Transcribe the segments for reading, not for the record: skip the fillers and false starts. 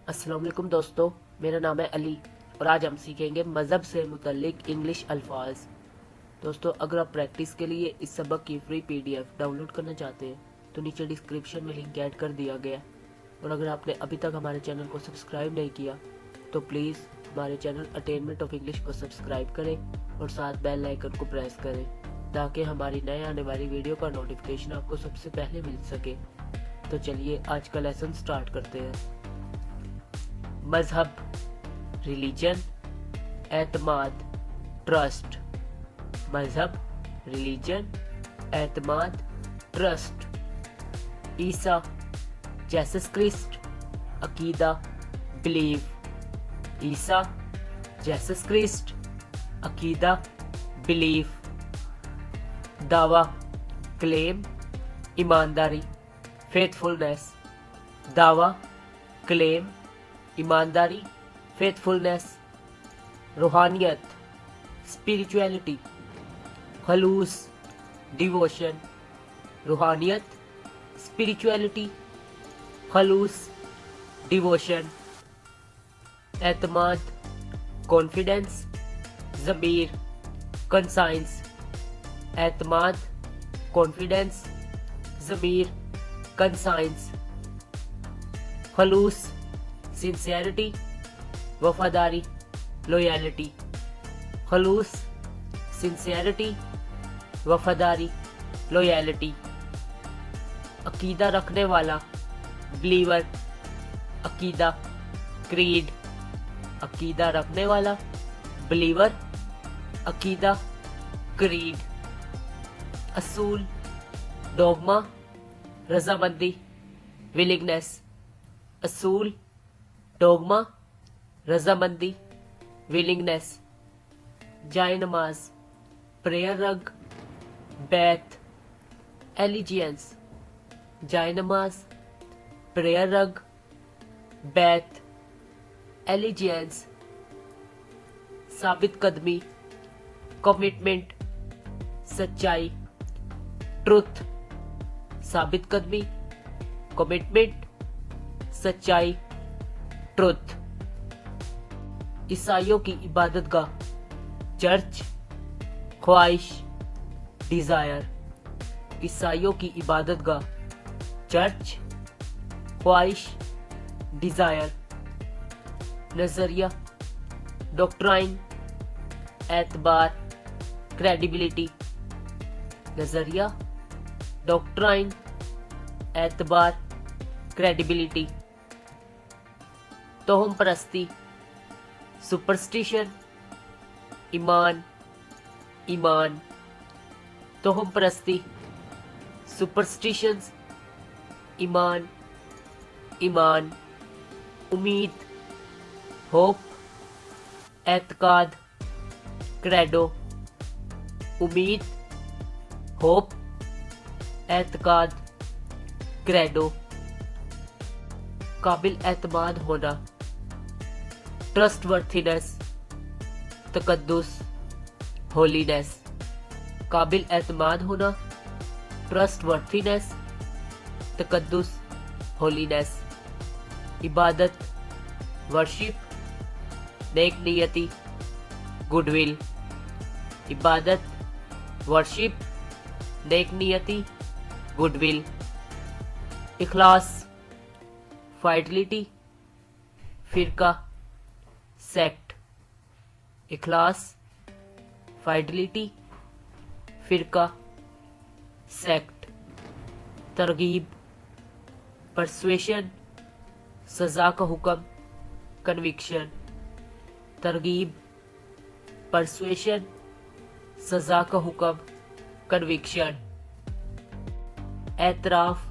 अस्सलाम वालेकुम दोस्तों, मेरा नाम है अली और आज हम सीखेंगे मज़हब से मुतल्लिक इंग्लिश अल्फाज। दोस्तों, अगर आप प्रैक्टिस के लिए इस सबक की फ्री पीडीएफ डाउनलोड करना चाहते हैं तो नीचे डिस्क्रिप्शन में लिंक ऐड कर दिया गया है। और अगर आपने अभी तक हमारे चैनल को सब्सक्राइब नहीं किया तो प्लीज़ हमारे चैनल अटेनमेंट ऑफ इंग्लिश को सब्सक्राइब करें और साथ बेल आइकन को प्रेस करें ताकि हमारी नए आने वाली वीडियो का नोटिफिकेशन आपको सबसे पहले मिल सके। तो चलिए आज का लेसन स्टार्ट करते हैं। मजहब, रिलीजन, एतमाद, ट्रस्ट। मजहब, रिलीजन, एतमाद, ट्रस्ट। ईसा, जेसस क्रिस्ट, अकीदा, बिलीव। ईसा, जेसस क्रिस्ट, अकीदा, बिलीव। दावा, क्लेम, ईमानदारी, फेथफुलनेस। दावा, क्लेम, ईमानदारी, फेथफुलनेस। रूहानियत, स्पिरिचुअलिटी, खलूस, डिवोशन। रूहानियत, स्पिरिचुअलिटी, खलूस, डिवोशन। एतमाद, कॉन्फिडेंस, ज़मीर, कंसाइंस। एतमाद, कॉन्फिडेंस, ज़मीर, कंसाइंस। खलूस, सिंसियरिटी, वफादारी, लॉयल्टी। खलूस, सिंसियरिटी, वफादारी, लॉयल्टी। अकीदा रखने वाला, बिलीवर, अकीदा, क्रीड। अकीदा रखने वाला, बिलीवर, अकीदा, क्रीड। असूल, डोगमा, रजामंदी, विलिंगनेस। असूल, डोगमा, रजामंदी, विलिंगनेस। जाए नमाज, प्रेयर रग, बैत, एलिजियंस। जाए नमाज, प्रेयर रग, बैत, एलिजियंस। साबित कदमी, कमिटमेंट, सच्चाई, ट्रुथ। साबित कदमी, कमिटमेंट, सच्चाई, ट्रुथ। ईसाइयों की इबादतगाह, चर्च, ख्वाहिश, डिजायर। ईसाइयों की इबादतगाह, चर्च, ख्वाहिश, डिजायर। नजरिया, डॉक्ट्राइन, एतबार, क्रेडिबिलिटी। नजरिया, डॉक्ट्राइन, एतबार, क्रेडिबिलिटी। तोहम परस्ती, सुपरस्टिशन, ईमान, ईमान। तोहम परस्ती, सुपरस्टिशंस, ईमान, ईमान। उम्मीद, होप, एतकाद, क्रेडो। उम्मीद, होप, एतकाद, क्रेडो। काबिल एतमाद होना, ट्रस्टवर्थीनेस, तकद्दुस, होलीनेस। काबिल एतमाद होना, ट्रस्टवर्थीनेस, तकद्दुस, होलीनेस। इबादत, वर्शिप, नेक नियति, गुडविल। इबादत, वर्शिप, नेक नियति, गुडविल। इखलास, फाइडलिटी, फिरका, सेक्ट। इखलास, फाइडलिटी, फिरका, सेक्ट। तरगीब, परसुएशन, सजा का हुक्म, कन्विक्शन। तरगीब, परसुएशन, सजा का हुक्म, कन्विक्शन। एतराफ,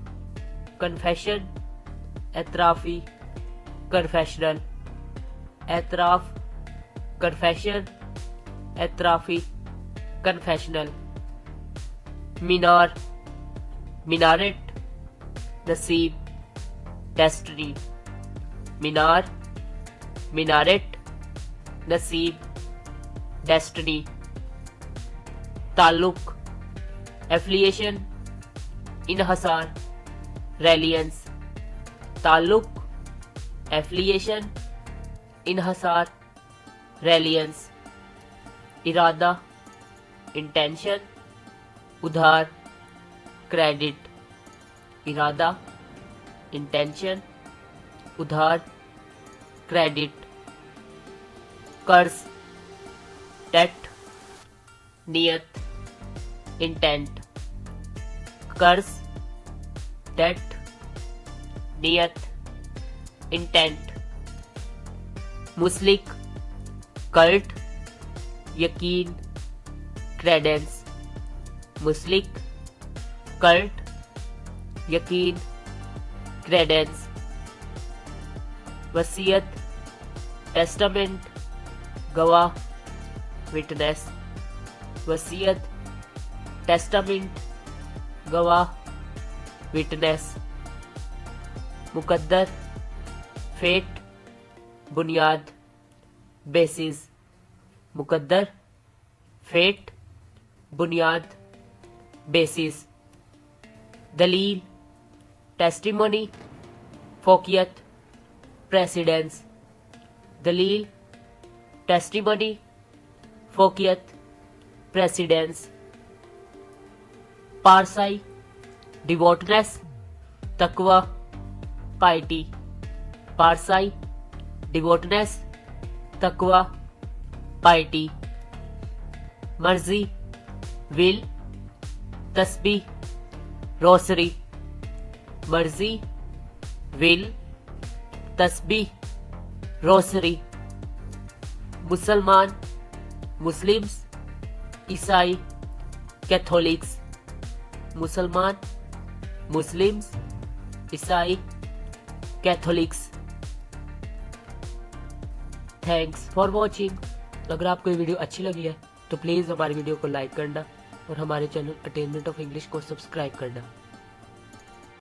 कन्फेशन, एतराफी, कन्फेशनल। एतराफ, कन्फेशन, एतराफी, कन्फेशनल। मीनार, मिनारेट, नसीब, डेस्टिनी। मीनार, मिनारेट, नसीब, डेस्टिनी। ताल्लुक, एफिलिएशन, इनहसार, रेलियंस। ताल्लुक, एफिलिएशन, इन्हसार, रेलियंस, इरादा, इंटेंशन, उधार, क्रेडिट, इरादा, इंटेंशन, उधार, क्रेडिट, कर्ज, डेट, नियत, इंटेंट, कर्ज, डेट, नियत, इंटेंट, मुस्लिक, कल्ट, यकीन, क्रेडेंस, मुस्लिक, कल्ट, यकीन, क्रेडेंस, वसीयत, टेस्टामेंट, गवाह, विटनेस, वसीयत, टेस्टामेंट, गवाह, विटनेस, मुकद्दर, फेट, बुनियाद, बेसिस, मुकद्दर, फेट, बुनियाद, बेसिस, दलील, टेस्टिमोनी, फोकियत, प्रेसिडेंस, दलील, टेस्टिमोनी, फोकियत, प्रेसिडेंस, पारसाई, डिवोटनेस, तकवा, पाइटी, पारसाई, डिवोटनेस, तकवा, पाइटी, मर्जी, विल, तस्बीह, रोसरी, मर्जी, विल, तस्बीह, रोसरी, मुसलमान, मुस्लिम्स, ईसाई, कैथोलिक्स, मुसलमान, मुस्लिम्स, ईसाई, कैथोलिक्स। Thanks for watching. अगर आपको ये वीडियो अच्छी लगी है तो प्लीज़ हमारी वीडियो को लाइक करना और हमारे चैनल अटेनमेंट ऑफ इंग्लिश को सब्सक्राइब करना।